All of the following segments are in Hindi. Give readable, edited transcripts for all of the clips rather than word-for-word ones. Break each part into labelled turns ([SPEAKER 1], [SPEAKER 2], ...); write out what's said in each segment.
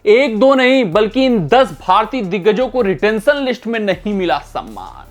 [SPEAKER 1] एक दो नहीं बल्कि इन 10 भारतीय दिग्गजों को रिटेंशन लिस्ट में नहीं मिला सम्मान,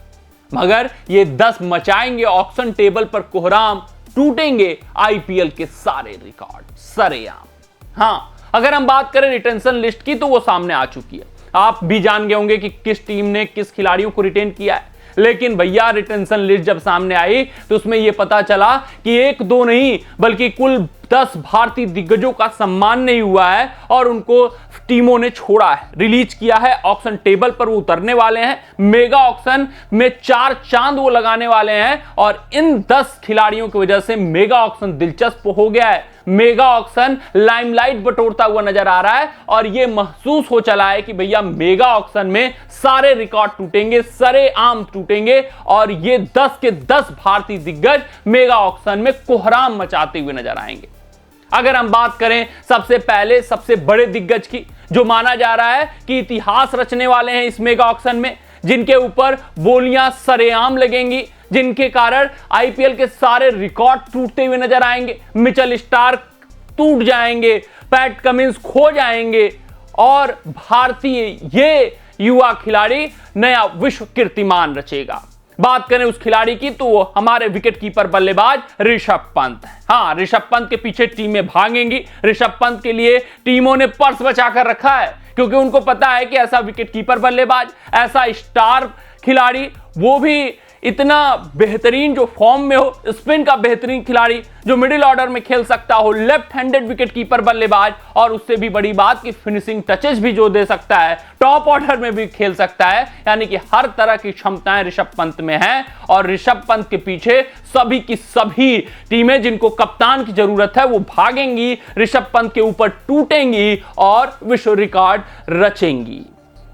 [SPEAKER 1] मगर ये 10 मचाएंगे ऑक्शन टेबल पर कोहराम, टूटेंगे आईपीएल के सारे रिकॉर्ड सरेआम। हां, अगर हम बात करें रिटेंशन लिस्ट की तो वो सामने आ चुकी है। आप भी जान गए होंगे कि किस टीम ने किस खिलाड़ियों को रिटेन किया है, लेकिन भैया रिटेंशन लिस्ट जब सामने आई तो उसमें यह पता चला कि एक दो नहीं बल्कि कुल 10 भारतीय दिग्गजों का सम्मान नहीं हुआ है और उनको टीमों ने छोड़ा है, रिलीज किया है। ऑक्शन टेबल पर वो उतरने वाले हैं, मेगा ऑक्शन में 4 चांद वो लगाने वाले हैं और इन 10 खिलाड़ियों की वजह से मेगा ऑक्शन दिलचस्प हो गया है। मेगा ऑक्शन लाइमलाइट बटोरता हुआ नजर आ रहा है और यह महसूस हो चला है कि भैया मेगा ऑक्शन में सारे रिकॉर्ड टूटेंगे, सरेआम टूटेंगे और ये 10 के 10 भारतीय दिग्गज मेगा ऑक्शन में कोहराम मचाते हुए नजर आएंगे। अगर हम बात करें सबसे पहले सबसे बड़े दिग्गज की, जो माना जा रहा है कि इतिहास रचने वाले हैं इस मेगा ऑक्शन में, जिनके ऊपर बोलियां सरेआम लगेंगी, जिनके कारण आईपीएल के सारे रिकॉर्ड टूटते हुए नजर आएंगे। मिचेल स्टार्क टूट जाएंगे, पैट कमिंस खो जाएंगे और भारतीय ये युवा खिलाड़ी नया विश्व कीर्तिमान रचेगा। बात करें उस खिलाड़ी की तो वो हमारे विकेटकीपर बल्लेबाज ऋषभ पंत है। हां, ऋषभ पंत के पीछे टीमें भागेंगी। ऋषभ पंत के लिए टीमों ने पर्स बचाकर रखा है क्योंकि उनको पता है कि ऐसा विकेटकीपर बल्लेबाज, ऐसा स्टार खिलाड़ी, वो भी इतना बेहतरीन जो फॉर्म में हो, स्पिन का बेहतरीन खिलाड़ी जो मिडिल ऑर्डर में खेल सकता हो, लेफ्ट हैंडेड विकेटकीपर बल्लेबाज और उससे भी बड़ी बात कि फिनिशिंग टचेस भी जो दे सकता है, टॉप ऑर्डर में भी खेल सकता है, यानी कि हर तरह की क्षमताएं ऋषभ पंत में हैं और ऋषभ पंत के पीछे सभी की सभी टीमें जिनको कप्तान की जरूरत है वो भागेंगी, ऋषभ पंत के ऊपर टूटेंगी और विश्व रिकॉर्ड रचेंगी।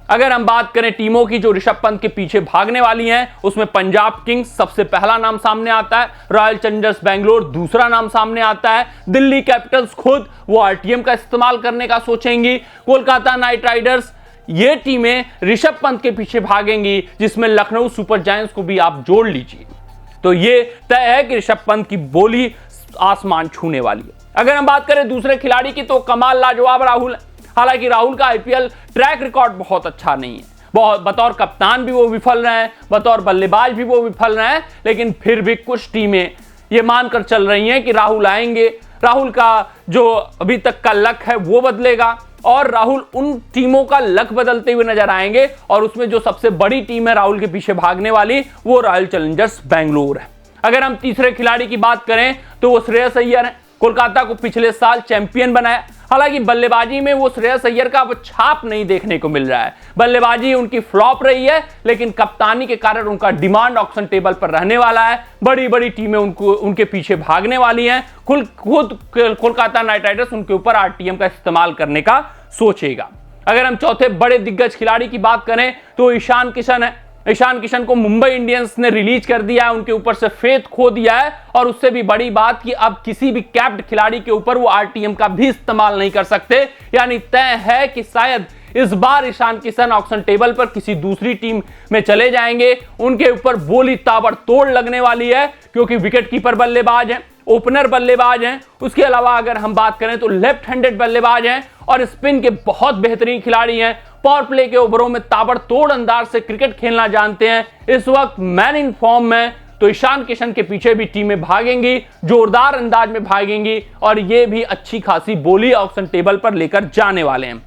[SPEAKER 1] अगर हम बात करें टीमों की जो ऋषभ पंत के पीछे भागने वाली हैं, उसमें पंजाब किंग्स सबसे पहला नाम सामने आता है, रॉयल चैलेंजर्स बेंगलोर दूसरा नाम सामने आता है, दिल्ली कैपिटल्स खुद वो आरटीएम का इस्तेमाल करने का सोचेंगी, कोलकाता नाइट राइडर्स, ये टीमें ऋषभ पंत के पीछे भागेंगी, जिसमें लखनऊ सुपर जायंट्स को भी आप जोड़ लीजिए। तो ये तय है कि ऋषभ पंत की बोली आसमान छूने वाली है। अगर हम बात करें दूसरे खिलाड़ी की तो कमाल लाजवाब राहुल है। हालांकि राहुल का आईपीएल ट्रैक रिकॉर्ड बहुत अच्छा नहीं है, बतौर कप्तान भी वो विफल रहे हैं, बतौर बल्लेबाज भी वो विफल रहे हैं, लेकिन फिर भी कुछ टीमें ये मानकर चल रही हैं कि राहुल आएंगे, राहुल का जो अभी तक का लक है वो बदलेगा और राहुल उन टीमों का लक बदलते हुए नजर आएंगे और उसमें जो सबसे बड़ी टीम है राहुल के पीछे भागने वाली वो रॉयल चैलेंजर्स बेंगलोर है। अगर हम तीसरे खिलाड़ी की बात करें तो वो श्रेयस अय्यर है। कोलकाता को पिछले साल चैंपियन बनाया, हालांकि बल्लेबाजी में वो श्रेयस अय्यर का छाप नहीं देखने को मिल रहा है, बल्लेबाजी उनकी फ्लॉप रही है, लेकिन कप्तानी के कारण उनका डिमांड ऑक्शन टेबल पर रहने वाला है, बड़ी बड़ी टीमें उनके पीछे भागने वाली हैं, खुद कोलकाता नाइट राइडर्स उनके ऊपर आरटीएम का इस्तेमाल करने का सोचेगा। अगर हम चौथे बड़े दिग्गज खिलाड़ी की बात करें तो ईशान किशन है। ईशान किशन को मुंबई इंडियंस ने रिलीज कर दिया है, उनके ऊपर से फेथ खो दिया है और उससे भी बड़ी बात कि अब किसी भी कैप्ड खिलाड़ी के ऊपर वो आरटीएम का भी इस्तेमाल नहीं कर सकते, यानी तय है कि शायद इस बार ईशान किशन ऑक्शन टेबल पर किसी दूसरी टीम में चले जाएंगे। उनके ऊपर बोली ताबड़तोड़ लगने वाली है क्योंकि विकेटकीपर बल्लेबाज हैं, ओपनर बल्लेबाज हैं, उसके अलावा अगर हम बात करें तो लेफ्ट हैंडेड बल्लेबाज हैं और स्पिन के बहुत बेहतरीन खिलाड़ी हैं, पावर प्ले के ओवरों में ताबड़तोड़ अंदाज से क्रिकेट खेलना जानते हैं, इस वक्त मैन इन फॉर्म में। तो ईशान किशन के पीछे भी टीमें भागेंगी, जोरदार अंदाज में भागेंगी और ये भी अच्छी खासी बोली ऑक्शन टेबल पर लेकर जाने वाले हैं।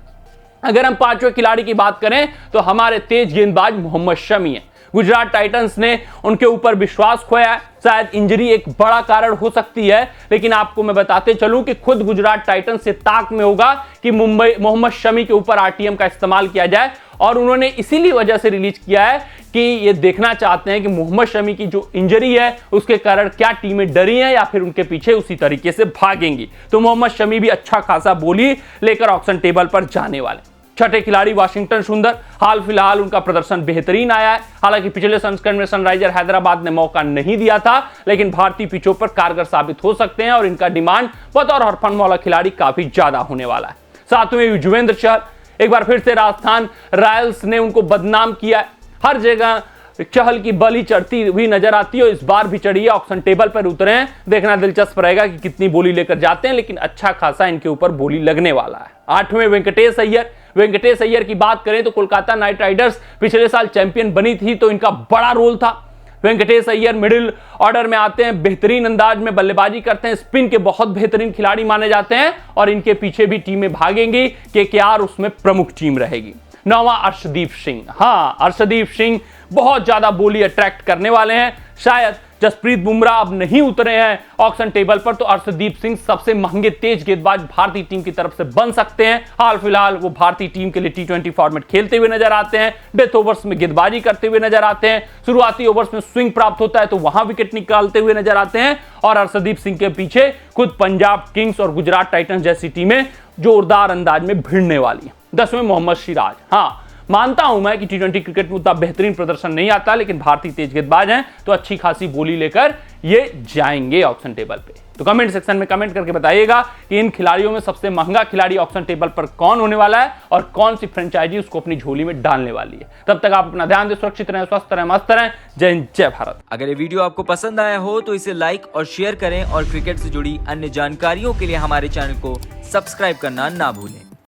[SPEAKER 1] अगर हम पांचवें खिलाड़ी की बात करें तो हमारे तेज गेंदबाज मोहम्मद शमी है। गुजरात टाइटंस ने उनके ऊपर विश्वास खोया है, शायद इंजरी एक बड़ा कारण हो सकती है, लेकिन आपको मैं बताते चलूं कि खुद गुजरात टाइटंस से ताक में होगा कि मोहम्मद शमी के ऊपर आरटीएम का इस्तेमाल किया जाए और उन्होंने इसीलिए वजह से रिलीज किया है कि ये देखना चाहते हैं कि मोहम्मद शमी की जो इंजरी है उसके कारण क्या टीमें डरी हैं या फिर उनके पीछे उसी तरीके से भागेंगी। तो मोहम्मद शमी भी अच्छा खासा बोली लेकर ऑक्शन टेबल पर जाने वाले। छठे खिलाड़ी वाशिंगटन सुंदर, हाल फिलहाल उनका प्रदर्शन बेहतरीन आया है, हालांकि पिछले संस्करण में सनराइजर हैदराबाद ने मौका नहीं दिया था, लेकिन भारतीय पिचों पर कारगर साबित हो सकते हैं और इनका डिमांड बतौर हरफनमौला खिलाड़ी काफी ज्यादा होने वाला है। सातवें युजवेंद्र चहल, एक बार फिर से राजस्थान रॉयल्स ने उनको बदनाम किया है, हर जगह चहल की बली चढ़ती हुई नजर आती है, इस बार भी चढ़ी है, ऑक्शन टेबल पर उतरे हैं, देखना दिलचस्प रहेगा कि कितनी बोली लेकर जाते हैं, लेकिन अच्छा खासा इनके ऊपर बोली लगने वाला है। आठवें वेंकटेश अय्यर, वेंकटेश अय्यर की बात करें तो कोलकाता नाइट राइडर्स पिछले साल चैंपियन बनी थी, तो इनका बड़ा रोल था। वेंकटेश अय्यर मिडिल ऑर्डर में आते हैं, बेहतरीन अंदाज में बल्लेबाजी करते हैं, स्पिन के बहुत बेहतरीन खिलाड़ी माने जाते हैं और इनके पीछे भी टीमें भागेंगी, केकेआर उसमें प्रमुख टीम रहेगी। 9वां अर्शदीप सिंह। हाँ, अर्शदीप सिंह बहुत ज्यादा बोली अट्रैक्ट करने वाले हैं। शायद जसप्रीत बुमराह अब नहीं उतरे हैं ऑक्शन टेबल पर, तो अर्शदीप सिंह सबसे महंगे तेज गेंदबाज भारतीय टीम की तरफ से बन सकते हैं। हाल फिलहाल वो भारतीय टीम के लिए T20 फॉर्मेट खेलते हुए नजर आते हैं, डेथ ओवर्स में गेंदबाजी करते हुए नजर आते हैं, शुरुआती ओवर्स में स्विंग प्राप्त होता है तो वहां विकेट निकालते हुए नजर आते हैं। और अर्शदीप सिंह के पीछे खुद पंजाब किंग्स और गुजरात टाइटंस जैसी टीमें जोरदार अंदाज में भिड़ने वाली हैं। 10वें मोहम्मद सिराज। हाँ, मानता हूं मैं कि T20 क्रिकेट में उतना बेहतरीन प्रदर्शन नहीं आता, लेकिन भारतीय तेज गेंदबाज हैं तो अच्छी खासी बोली लेकर ये जाएंगे ऑक्शन टेबल पे। तो कमेंट सेक्शन में कमेंट करके बताइएगा कि इन खिलाड़ियों में सबसे महंगा खिलाड़ी ऑक्शन टेबल पर कौन होने वाला है और कौन सी फ्रेंचाइजी उसको अपनी झोली में डालने वाली है। तब तक आप अपना ध्यान दें, सुरक्षित रहें, स्वस्थ रहें, मस्त रहें। जय हिंद, जय भारत।
[SPEAKER 2] अगर ये वीडियो आपको पसंद आया हो तो इसे लाइक और शेयर करें और क्रिकेट से जुड़ी अन्य जानकारियों के लिए हमारे चैनल को सब्सक्राइब करना ना भूलें।